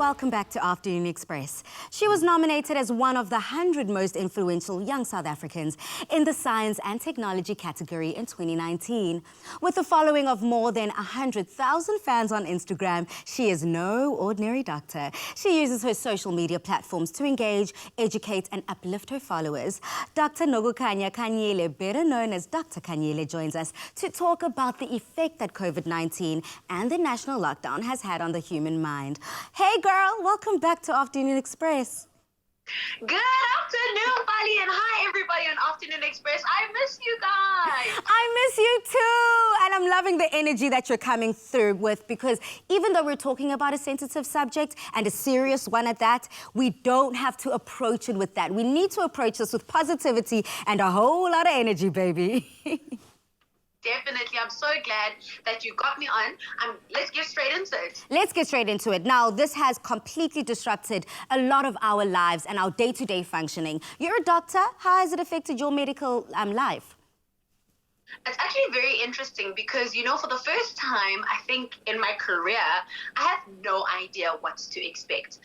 welcome back to Afternoon Express. She was nominated as one of the 100 most influential young South Africans in the science and technology category in 2019. With a following of more than 100,000 fans on Instagram, she is no ordinary doctor. She uses her social media platforms to engage, educate and uplift her followers. Dr Khanyile, better known as Dr Khanyile, joins us to talk about the effect that COVID-19 and the national lockdown has had on the human mind. Hey girl, welcome back to Afternoon Express. Good afternoon, Bali, and hi everybody on Afternoon Express. I miss you guys. I miss you too, and I'm loving the energy that you're coming through with, because even though we're talking about a sensitive subject and a serious one at that, we don't have to approach it with that. We need to approach this with positivity and a whole lot of energy, baby. Definitely. I'm so glad that you got me on. Let's get straight into it. Let's get straight into it. Now, this has completely disrupted a lot of our lives and our day-to-day functioning. You're a doctor. How has it affected your medical life? It's actually very interesting because, you know, for the first time, I think, in my career, I had no idea what to expect.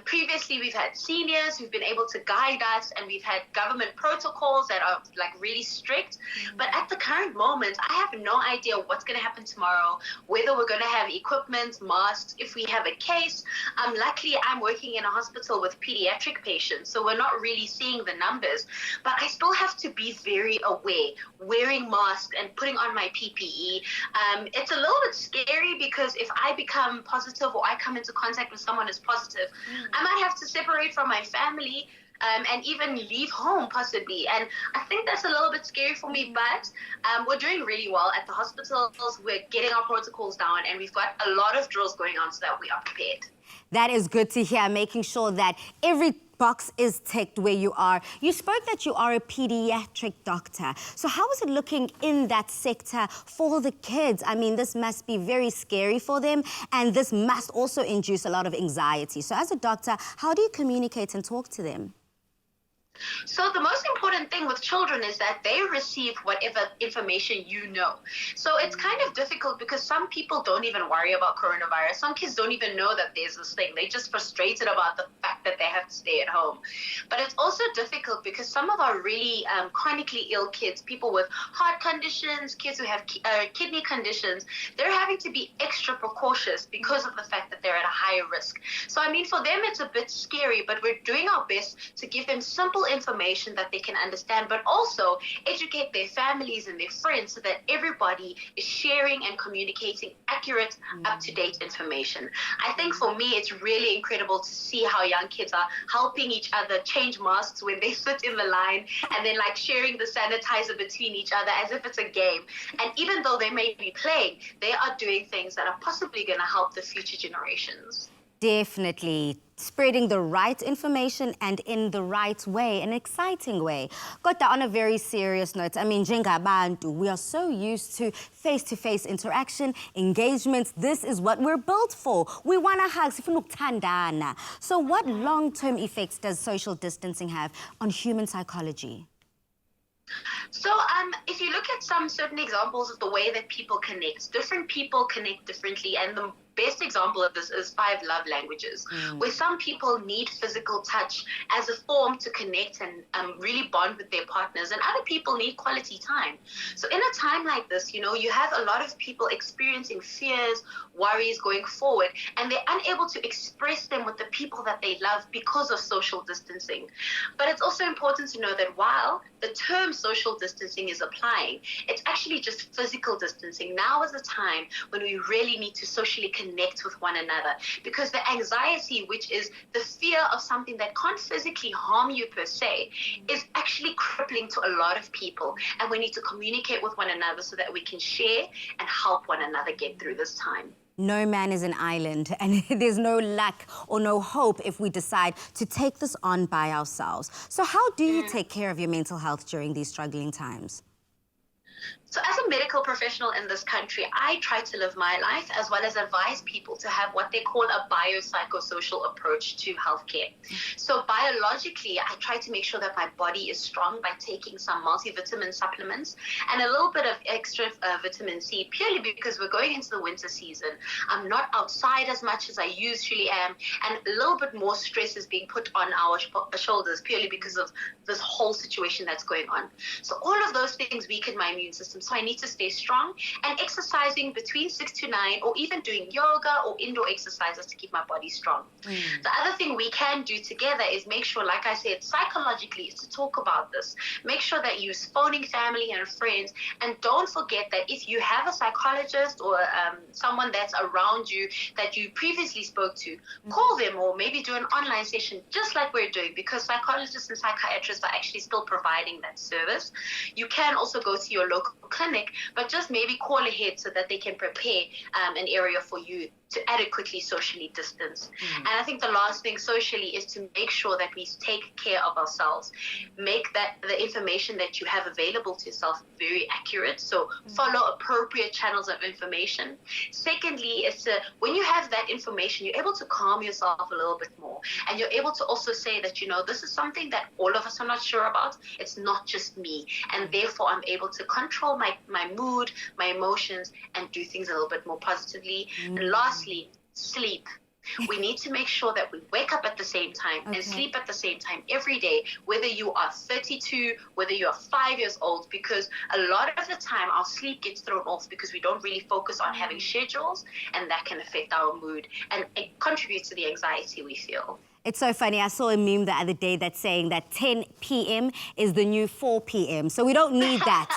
Previously, we've had seniors who've been able to guide us, and we've had government protocols that are, like, really strict. But at the current moment, I have no idea what's going to happen tomorrow, whether we're going to have equipment, masks, if we have a case. Luckily, I'm working in a hospital with pediatric patients, so we're not really seeing the numbers. But I still have to be very aware, wearing masks and putting on my PPE. It's a little bit scary because if I become positive or I come into contact with someone who's positive, I might have to separate from my family and even leave home possibly. And I think that's a little bit scary for me, but we're doing really well at the hospitals. We're getting our protocols down and we've got a lot of drills going on so that we are prepared. That is good to hear, making sure that every box is ticked where you are. You spoke that you are a pediatric doctor. So how is it looking in that sector for the kids? I mean, this must be very scary for them, and this must also induce a lot of anxiety. So as a doctor, how do you communicate and talk to them? So the most important thing with children is that they receive whatever information you know. So it's kind of difficult because some people don't even worry about coronavirus. Some kids don't even know that there's this thing. They're just frustrated about the fact that they have to stay at home. But it's also difficult because some of our really chronically ill kids, people with heart conditions, kids who have kidney conditions, they're having to be extra precautious because of the fact that they're at a higher risk. So I mean, for them it's a bit scary, but we're doing our best to give them simple information that they can understand, but also educate their families and their friends so that everybody is sharing and communicating accurate, up-to-date information. I think for me, it's really incredible to see how young kids are helping each other change masks when they sit in the line, and then like sharing the sanitizer between each other as if it's a game. And even though they may be playing, they are doing things that are possibly going to help the future generations. Definitely. Spreading the right information and in the right way, an exciting way. Kodwa, on a very serious note, I mean, njengabantu, we are so used to face-to-face interaction, engagements. This is what we're built for. We want to hug. Sifuna ukuthandana. So what long-term effects does social distancing have on human psychology? So if you look at some certain examples of the way that people connect, different people connect differently, and the best example of this is 5 love languages, where some people need physical touch as a form to connect and really bond with their partners, and other people need quality time. So in a time like this, you know, you have a lot of people experiencing fears, worries going forward, and they're unable to express them with the people that they love because of social distancing. But it's also important to know that while the term social distancing is applying, it's actually just physical distancing. Now is the time when we really need to socially connect with one another, because the anxiety, which is the fear of something that can't physically harm you per se, is actually crippling to a lot of people, and we need to communicate with one another so that we can share and help one another get through this time. No man is an island, and there's no luck or no hope if we decide to take this on by ourselves. So how do you take care of your mental health during these struggling times? So as a medical professional in this country, I try to live my life as well as advise people to have what they call a biopsychosocial approach to healthcare. So biologically, I try to make sure that my body is strong by taking some multivitamin supplements and a little bit of extra vitamin C, purely because we're going into the winter season. I'm not outside as much as I usually am, and a little bit more stress is being put on our shoulders purely because of this whole situation that's going on. So all of those things weaken my immune system. So I need to stay strong, and exercising between 6 to 9, or even doing yoga or indoor exercises to keep my body strong. The other thing we can do together is make sure, like I said, psychologically, is to talk about this. Make sure that you're phoning family and friends, and don't forget that if you have a psychologist or someone that's around you that you previously spoke to, call them, or maybe do an online session just like we're doing, because psychologists and psychiatrists are actually still providing that service. You can also go to your local clinic, but just maybe call ahead so that they can prepare an area for you to adequately socially distance. And I think the last thing socially is to make sure that we take care of ourselves. Make that the information that you have available to yourself very accurate. So follow appropriate channels of information. Secondly, is to, when you have that information, you're able to calm yourself a little bit more. And you're able to also say that, you know, this is something that all of us are not sure about. It's not just me. And therefore, I'm able to control my mood, my emotions, and do things a little bit more positively. And lastly, sleep. We need to make sure that we wake up at the same time and sleep at the same time every day, whether you are 32, whether you are 5 years old, because a lot of the time our sleep gets thrown off because we don't really focus on having schedules, and that can affect our mood, and it contributes to the anxiety we feel. It's so funny. I saw a meme the other day that's saying that 10 p.m. is the new 4 p.m. So we don't need that.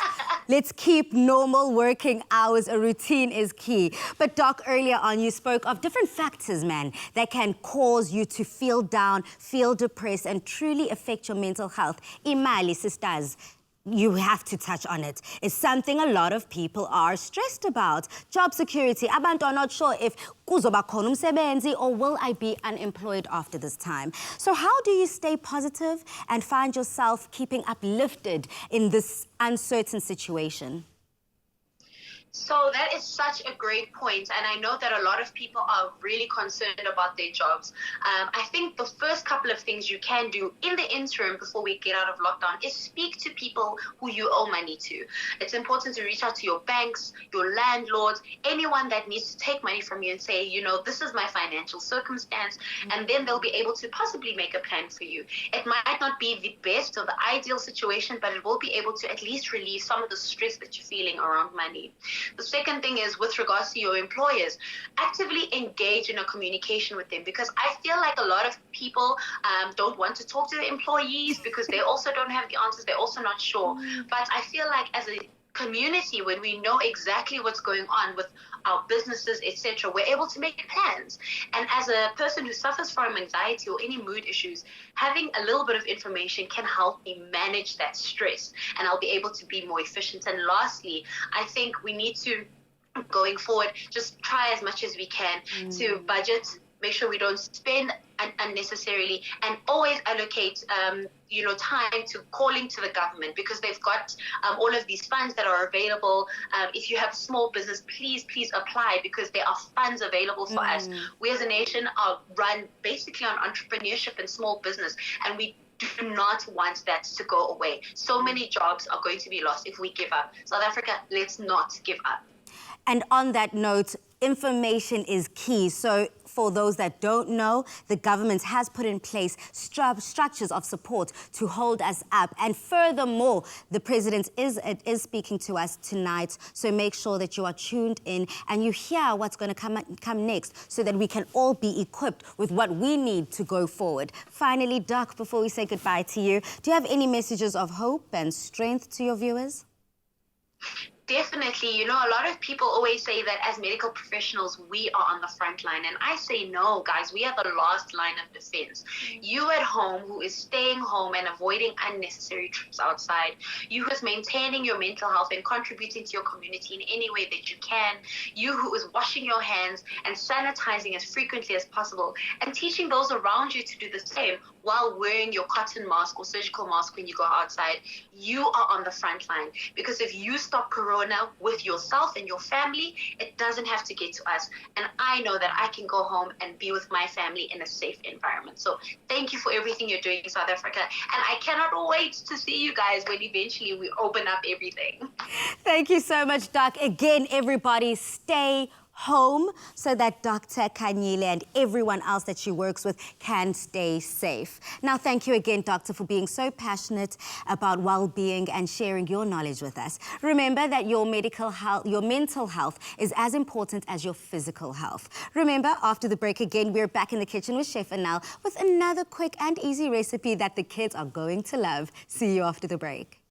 Let's keep normal working hours. A routine is key. But Doc, earlier on, you spoke of different factors, man, that can cause you to feel down, feel depressed, and truly affect your mental health. Imali, sisters, you have to touch on it. It's something a lot of people are stressed about. Job security. Abantu are not sure if kuzoba khona umsebenzi or will I be unemployed after this time. So how do you stay positive and find yourself keeping uplifted in this uncertain situation? So that is such a great point, and I know that a lot of people are really concerned about their jobs. I think the first couple of things you can do in the interim before we get out of lockdown is speak to people who you owe money to. It's important to reach out to your banks, your landlords, anyone that needs to take money from you and say, you know, this is my financial circumstance, and then they'll be able to possibly make a plan for you. It might not be the best or the ideal situation, but it will be able to at least relieve some of the stress that you're feeling around money. The second thing is, with regards to your employers, actively engage in a communication with them, because I feel like a lot of people don't want to talk to their employees because they also don't have the answers. They're also not sure. But I feel like as a community, when we know exactly what's going on with our businesses, etc., we're able to make plans. And as a person who suffers from anxiety or any mood issues, having a little bit of information can help me manage that stress, and I'll be able to be more efficient. And lastly, I think we need to, going forward, just try as much as we can to budget, make sure we don't spend unnecessarily, and always allocate time to calling to the government, because they've got all of these funds that are available. If you have a small business, please apply, because there are funds available for us. We as a nation are run basically on entrepreneurship and small business, and we do not want that to go away. So many jobs are going to be lost if we give up. South Africa, let's not give up. And on that note, information is key. So for those that don't know, the government has put in place structures of support to hold us up. And furthermore, the president is speaking to us tonight. So make sure that you are tuned in and you hear what's going to come next, so that we can all be equipped with what we need to go forward. Finally, Doc, before we say goodbye to you, do you have any messages of hope and strength to your viewers? Definitely. You know, a lot of people always say that as medical professionals, we are on the front line. And I say, no, guys, we are the last line of defense. You at home who is staying home and avoiding unnecessary trips outside, you who is maintaining your mental health and contributing to your community in any way that you can, you who is washing your hands and sanitizing as frequently as possible, and teaching those around you to do the same while wearing your cotton mask or surgical mask when you go outside, you are on the front line. Because if you stop corona, corona with yourself and your family, it doesn't have to get to us. And I know that I can go home and be with my family in a safe environment. So thank you for everything you're doing in South Africa. And I cannot wait to see you guys when eventually we open up everything. Thank you so much, Doc. Again, everybody, stay home so that Dr. Khanyile and everyone else that she works with can stay safe. Now, thank you again, Doctor, for being so passionate about well-being and sharing your knowledge with us. Remember that your mental health is as important as your physical health. Remember, after the break again, we're back in the kitchen with Chef Anel with another quick and easy recipe that the kids are going to love. See you after the break.